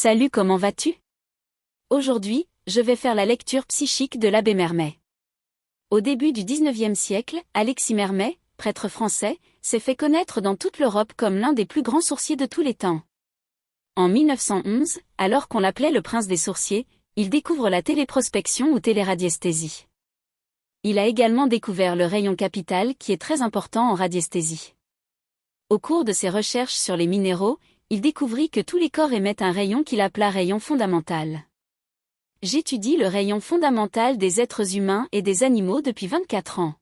Salut, comment vas-tu? Aujourd'hui, je vais faire la lecture psychique de l'abbé Mermet. Au début du XIXe siècle, Alexis Mermet, prêtre français, s'est fait connaître dans toute l'Europe comme l'un des plus grands sourciers de tous les temps. En 1911, alors qu'on l'appelait le prince des sourciers, il découvre la téléprospection ou téléradiesthésie. Il a également découvert le rayon capital qui est très important en radiesthésie. Au cours de ses recherches sur les minéraux, il découvrit que tous les corps émettent un rayon qu'il appela rayon fondamental. J'étudie le rayon fondamental des êtres humains et des animaux depuis 24 ans.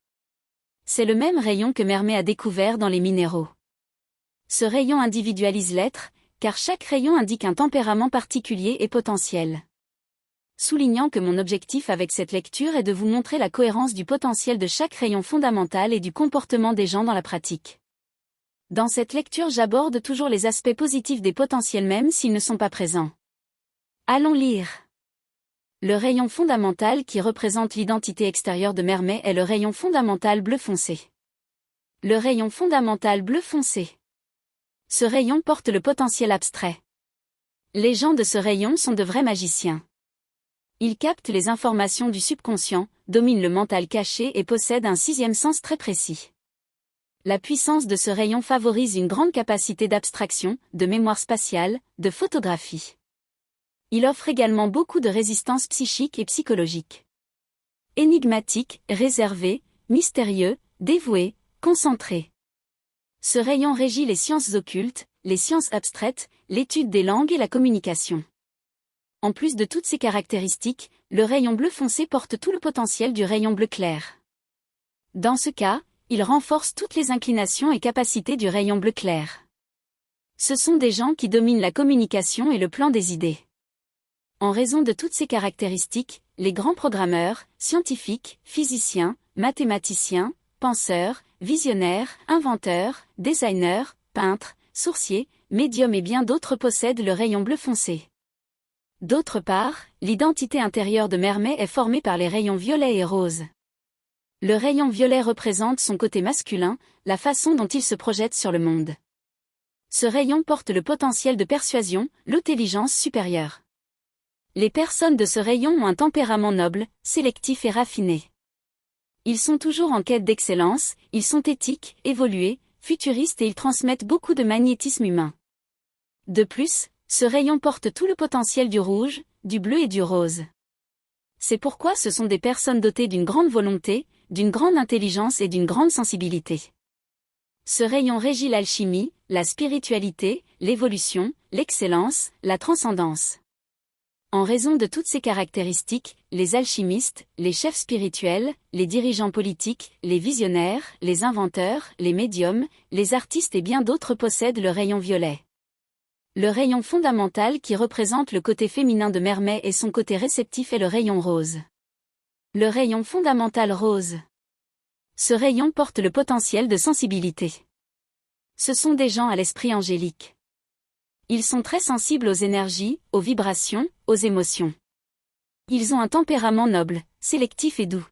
C'est le même rayon que Mermet a découvert dans les minéraux. Ce rayon individualise l'être, car chaque rayon indique un tempérament particulier et potentiel. Soulignant que mon objectif avec cette lecture est de vous montrer la cohérence du potentiel de chaque rayon fondamental et du comportement des gens dans la pratique. Dans cette lecture, j'aborde toujours les aspects positifs des potentiels même s'ils ne sont pas présents. Allons lire. Le rayon fondamental qui représente l'identité extérieure de Mermet est le rayon fondamental bleu foncé. Le rayon fondamental bleu foncé. Ce rayon porte le potentiel abstrait. Les gens de ce rayon sont de vrais magiciens. Ils captent les informations du subconscient, dominent le mental caché et possèdent un sixième sens très précis. La puissance de ce rayon favorise une grande capacité d'abstraction, de mémoire spatiale, de photographie. Il offre également beaucoup de résistance psychique et psychologique. Énigmatique, réservé, mystérieux, dévoué, concentré. Ce rayon régit les sciences occultes, les sciences abstraites, l'étude des langues et la communication. En plus de toutes ces caractéristiques, le rayon bleu foncé porte tout le potentiel du rayon bleu clair. Dans ce cas, il renforce toutes les inclinations et capacités du rayon bleu clair. Ce sont des gens qui dominent la communication et le plan des idées. En raison de toutes ces caractéristiques, les grands programmeurs, scientifiques, physiciens, mathématiciens, penseurs, visionnaires, inventeurs, designers, peintres, sourciers, médiums et bien d'autres possèdent le rayon bleu foncé. D'autre part, l'identité intérieure de Mermet est formée par les rayons violet et rose. Le rayon violet représente son côté masculin, la façon dont il se projette sur le monde. Ce rayon porte le potentiel de persuasion, l'intelligence supérieure. Les personnes de ce rayon ont un tempérament noble, sélectif et raffiné. Ils sont toujours en quête d'excellence, ils sont éthiques, évolués, futuristes et ils transmettent beaucoup de magnétisme humain. De plus, ce rayon porte tout le potentiel du rouge, du bleu et du rose. C'est pourquoi ce sont des personnes dotées d'une grande volonté, d'une grande intelligence et d'une grande sensibilité. Ce rayon régit l'alchimie, la spiritualité, l'évolution, l'excellence, la transcendance. En raison de toutes ces caractéristiques, les alchimistes, les chefs spirituels, les dirigeants politiques, les visionnaires, les inventeurs, les médiums, les artistes et bien d'autres possèdent le rayon violet. Le rayon fondamental qui représente le côté féminin de Mermet et son côté réceptif est le rayon rose. Le rayon fondamental rose. Ce rayon porte le potentiel de sensibilité. Ce sont des gens à l'esprit angélique. Ils sont très sensibles aux énergies, aux vibrations, aux émotions. Ils ont un tempérament noble, sélectif et doux.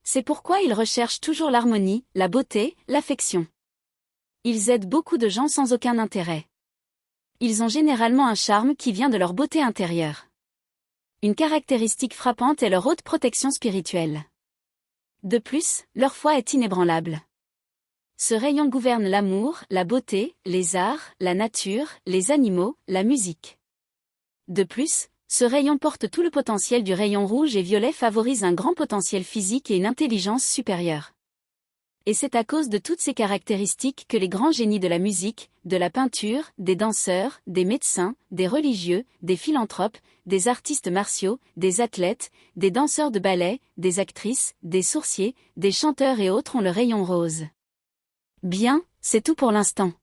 C'est pourquoi ils recherchent toujours l'harmonie, la beauté, l'affection. Ils aident beaucoup de gens sans aucun intérêt. Ils ont généralement un charme qui vient de leur beauté intérieure. Une caractéristique frappante est leur haute protection spirituelle. De plus, leur foi est inébranlable. Ce rayon gouverne l'amour, la beauté, les arts, la nature, les animaux, la musique. De plus, ce rayon porte tout le potentiel du rayon rouge et violet favorise un grand potentiel physique et une intelligence supérieure. Et c'est à cause de toutes ces caractéristiques que les grands génies de la musique, de la peinture, des danseurs, des médecins, des religieux, des philanthropes, des artistes martiaux, des athlètes, des danseurs de ballet, des actrices, des sourciers, des chanteurs et autres ont le rayon rose. Bien, c'est tout pour l'instant.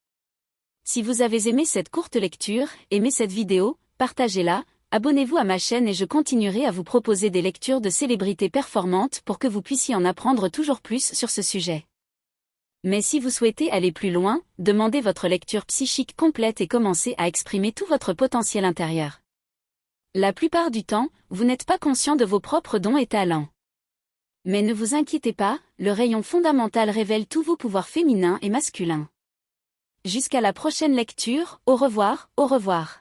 Si vous avez aimé cette courte lecture, aimé cette vidéo, partagez-la, abonnez-vous à ma chaîne et je continuerai à vous proposer des lectures de célébrités performantes pour que vous puissiez en apprendre toujours plus sur ce sujet. Mais si vous souhaitez aller plus loin, demandez votre lecture psychique complète et commencez à exprimer tout votre potentiel intérieur. La plupart du temps, vous n'êtes pas conscient de vos propres dons et talents. Mais ne vous inquiétez pas, le rayon fondamental révèle tous vos pouvoirs féminins et masculins. Jusqu'à la prochaine lecture, au revoir, au revoir.